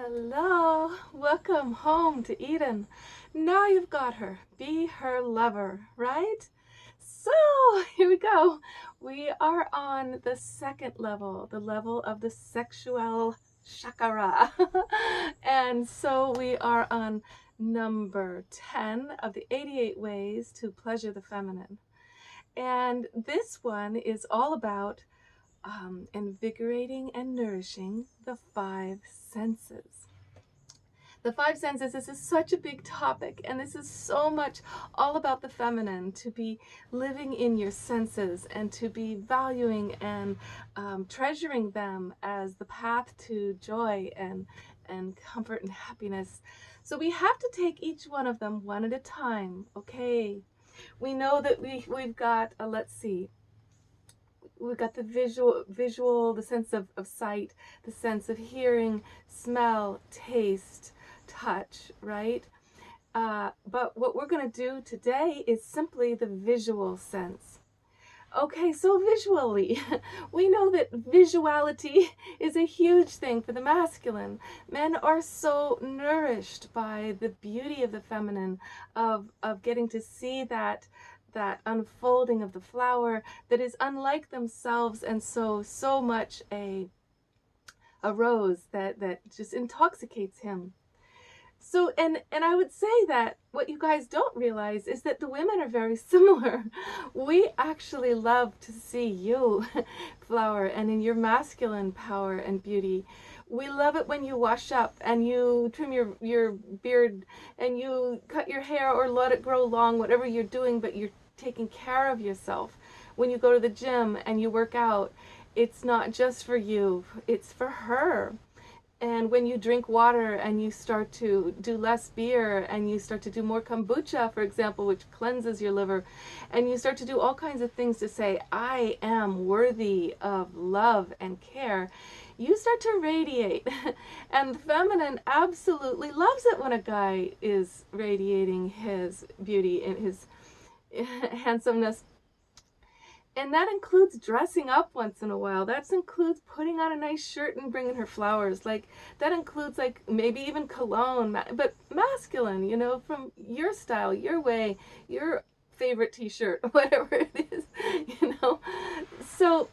Hello, welcome home to Eden. Now you've got her. Be her lover, right? So here we go. We are on the second level, the level of the sexual chakra. And so we are on number 10 of the 88 ways to pleasure the feminine. And this one is all about invigorating and nourishing the five senses. The five senses, this is such a big topic, and this is so much all about the feminine, to be living in your senses and to be valuing and treasuring them as the path to joy and comfort and happiness. So we have to take each one of them one at a time, okay? We know that we've got, let's see, we've got the visual, the sense of sight, the sense of hearing, smell, taste, touch, right? But what we're going to do today is simply the visual sense. Okay, so visually, we know that visuality is a huge thing for the masculine. Men are so nourished by the beauty of the feminine, of getting to see that unfolding of the flower that is unlike themselves, and so much a rose that just intoxicates him. So, and I would say that what you guys don't realize is that the women are very similar. We actually love to see you flower and in your masculine power and beauty. We love it when you wash up and you trim your beard and you cut your hair or let it grow long, whatever you're doing, but you're taking care of yourself. When you go to the gym and you work out, it's not just for you, it's for her. And when you drink water and you start to do less beer and you start to do more kombucha, for example, which cleanses your liver, and you start to do all kinds of things to say, I am worthy of love and care, you start to radiate. And the feminine absolutely loves it when a guy is radiating his beauty and his handsomeness. And that includes dressing up once in a while. That includes putting on a nice shirt and bringing her flowers. Like, that includes, like, maybe even cologne, but masculine, you know, from your style, your way, your favorite t-shirt, whatever it is, you know. So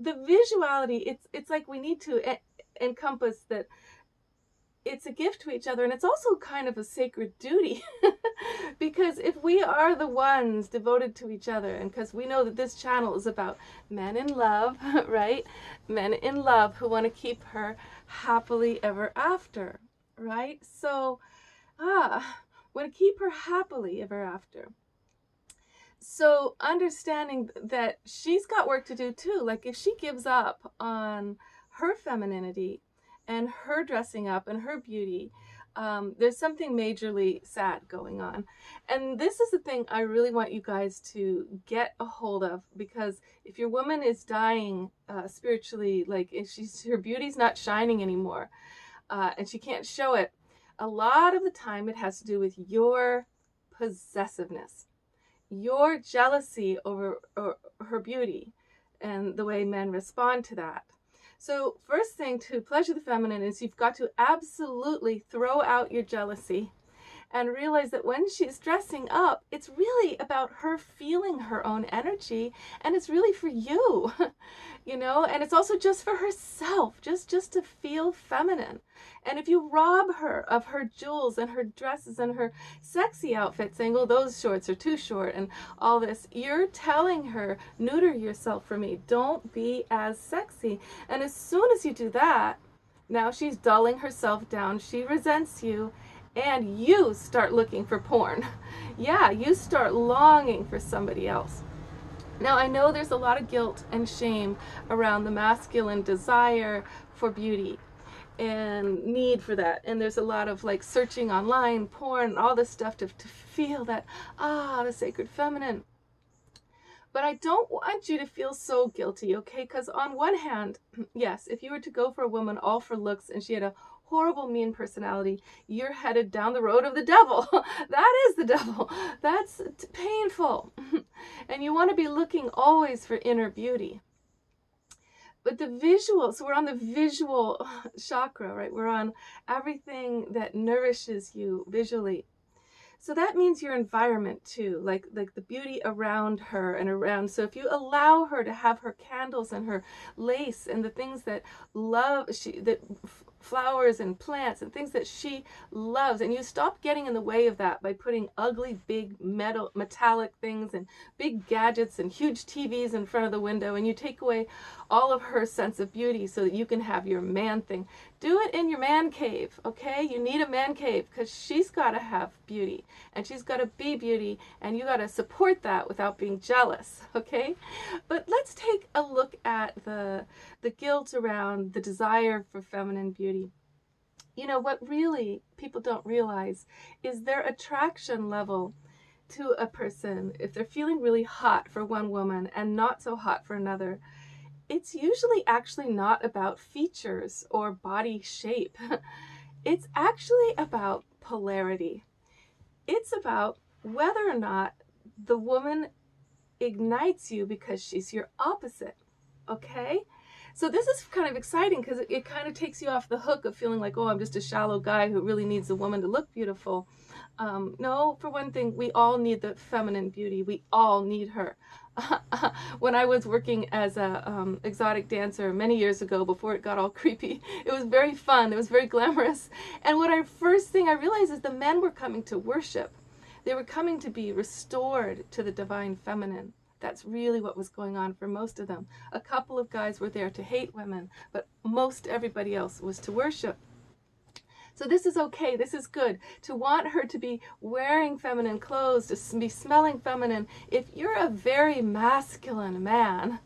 the visuality, it's like we need to encompass that it's a gift to each other, and it's also kind of a sacred duty. Because if we are the ones devoted to each other, and because we know that this channel is about men in love, right? Men in love who want to keep her happily ever after, right? So, want to keep her happily ever after. So understanding that she's got work to do too. Like, if she gives up on her femininity and her dressing up and her beauty, there's something majorly sad going on. And this is the thing I really want you guys to get a hold of, because if your woman is dying spiritually, like if her beauty's not shining anymore, and she can't show it, a lot of the time it has to do with your possessiveness, your jealousy over her beauty, and the way men respond to that. So first thing to pleasure the feminine is you've got to absolutely throw out your jealousy and realize that when she's dressing up, it's really about her feeling her own energy, and it's really for you, you know, and it's also just for herself, just to feel feminine. And if you rob her of her jewels and her dresses and her sexy outfits, saying, oh, those shorts are too short and all this, you're telling her, neuter yourself for me, don't be as sexy. And as soon as you do that, now she's dulling herself down, she resents you, and you start looking for porn. Yeah, you start longing for somebody else. Now, I know there's a lot of guilt and shame around the masculine desire for beauty and need for that. And there's a lot of like searching online, porn, all this stuff to feel that, the sacred feminine. But I don't want you to feel so guilty, okay? Because on one hand, yes, if you were to go for a woman all for looks and she had a horrible, mean personality, you're headed down the road of the devil. That is the devil. That's painful. And you want to be looking always for inner beauty. But the visual, so we're on the visual chakra, right? We're on everything that nourishes you visually. So that means your environment too, like the beauty around her and around. So if you allow her to have her candles and her lace and the things that flowers and plants and things that she loves, and you stop getting in the way of that by putting ugly big metallic things and big gadgets and huge TVs in front of the window, and you take away all of her sense of beauty so that you can have your man thing. Do it in your man cave, okay? You need a man cave because she's got to have beauty and she's got to be beauty, and you got to support that without being jealous, okay? But let's take a look at the guilt around the desire for feminine beauty. You know, what really people don't realize is their attraction level to a person. If they're feeling really hot for one woman and not so hot for another, it's usually actually not about features or body shape. It's actually about polarity. It's about whether or not the woman ignites you because she's your opposite, okay? So this is kind of exciting because it kind of takes you off the hook of feeling like, oh, I'm just a shallow guy who really needs a woman to look beautiful. No, for one thing, we all need the feminine beauty. We all need her. When I was working as a exotic dancer many years ago, before it got all creepy, it was very fun. It was very glamorous. And first thing I realized is the men were coming to worship. They were coming to be restored to the divine feminine. That's really what was going on for most of them. A couple of guys were there to hate women, but most everybody else was to worship. So this is okay, this is good. To want her to be wearing feminine clothes, to be smelling feminine. If you're a very masculine man,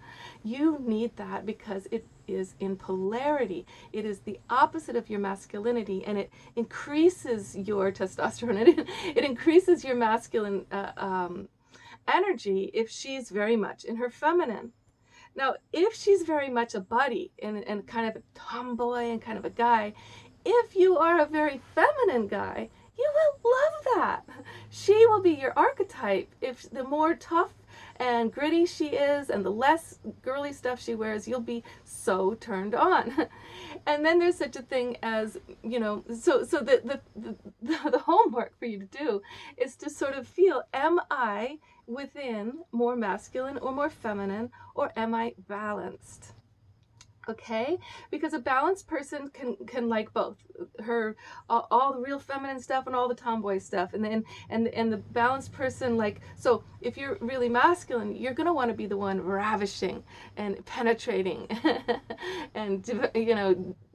you need that because it is in polarity. It is the opposite of your masculinity, and it increases your testosterone. It increases your masculine energy if she's very much in her feminine. Now, if she's very much a buddy and kind of a tomboy and kind of a guy, if you are a very feminine guy, you will love that. She will be your archetype. If the more tough and gritty she is and the less girly stuff she wears, you'll be so turned on. And then there's such a thing as, you know, so the homework for you to do is to sort of feel, am I within more masculine or more feminine, or am I balanced? Okay, because a balanced person can like both her all the real feminine stuff and all the tomboy stuff, and the balanced person, like, so if you're really masculine, you're gonna want to be the one ravishing and penetrating and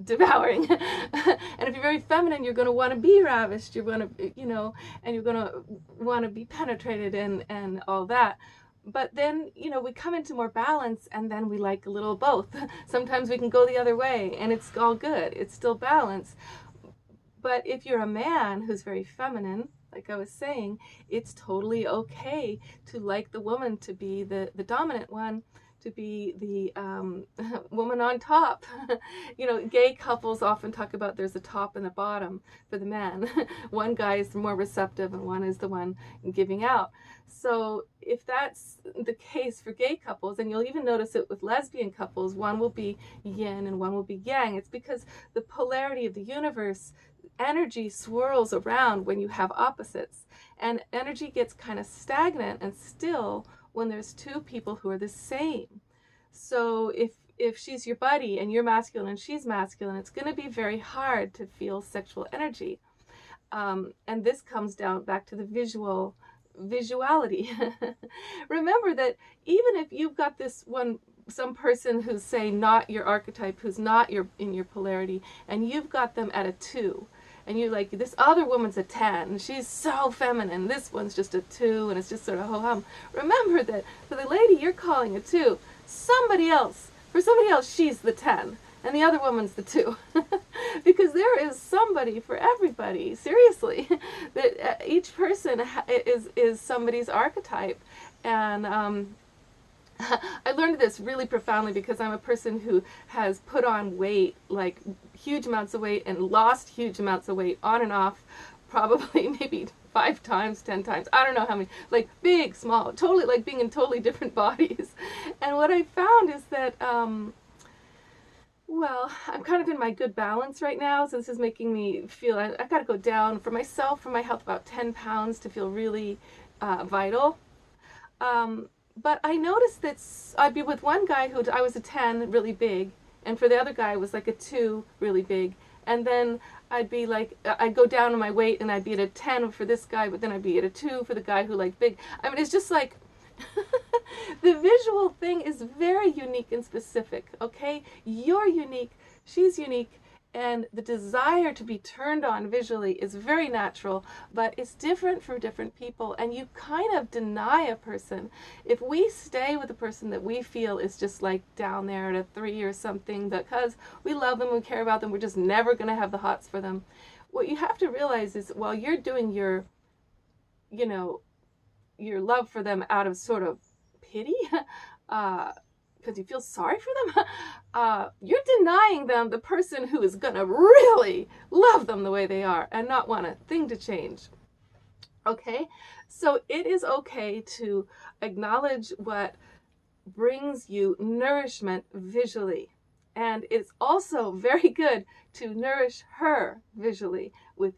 devouring. And if you're very feminine, you're gonna want to be ravished, you're gonna and you're gonna want to be penetrated and all that. But then, we come into more balance, and then we like a little of both. Sometimes we can go the other way, and it's all good. It's still balance. But if you're a man who's very feminine, like I was saying, it's totally okay to like the woman to be the dominant one, to be the woman on top. Gay couples often talk about there's a top and a bottom for the man. One guy is more receptive and one is the one giving out. So if that's the case for gay couples, and you'll even notice it with lesbian couples, one will be yin and one will be yang. It's because the polarity of the universe, energy swirls around when you have opposites, and energy gets kind of stagnant and still when there's two people who are the same. So if she's your buddy and you're masculine and she's masculine, it's going to be very hard to feel sexual energy. And this comes down back to the visuality. Remember that even if you've got some person who's, say, not your archetype, who's not in your polarity, and you've got them at a 2, and you're like, this other woman's a 10, and she's so feminine, this one's just a 2, and it's just sort of ho-hum. Remember that for the lady you're calling a 2, for somebody else, she's the 10, and the other woman's the 2. Because there is somebody for everybody, seriously. That each person is somebody's archetype. And I learned this really profoundly because I'm a person who has put on weight, like huge amounts of weight, and lost huge amounts of weight on and off, probably maybe 5 times, 10 times, I don't know how many, like big, small, totally, like being in totally different bodies. And what I found is that Well, I'm kind of in my good balance right now, so this is making me feel I got to go down for myself, for my health, about 10 pounds to feel really vital. But I noticed that I'd be with one guy who I was a 10, really big, and for the other guy I was like a 2, really big. And then I'd be like, I'd go down on my weight and I'd be at a 10 for this guy, but then I'd be at a 2 for the guy who liked big. I mean, it's just like, the visual thing is very unique and specific, okay? You're unique, she's unique, and the desire to be turned on visually is very natural, but it's different for different people, and you kind of deny a person. If we stay with a person that we feel is just like down there at a 3 or something, because we love them, we care about them, we're just never going to have the hots for them. What you have to realize is while you're doing your, you know, your love for them out of sort of pity, because you feel sorry for them, you're denying them the person who is gonna really love them the way they are and not want a thing to change. Okay, so it is okay to acknowledge what brings you nourishment visually, and it's also very good to nourish her visually with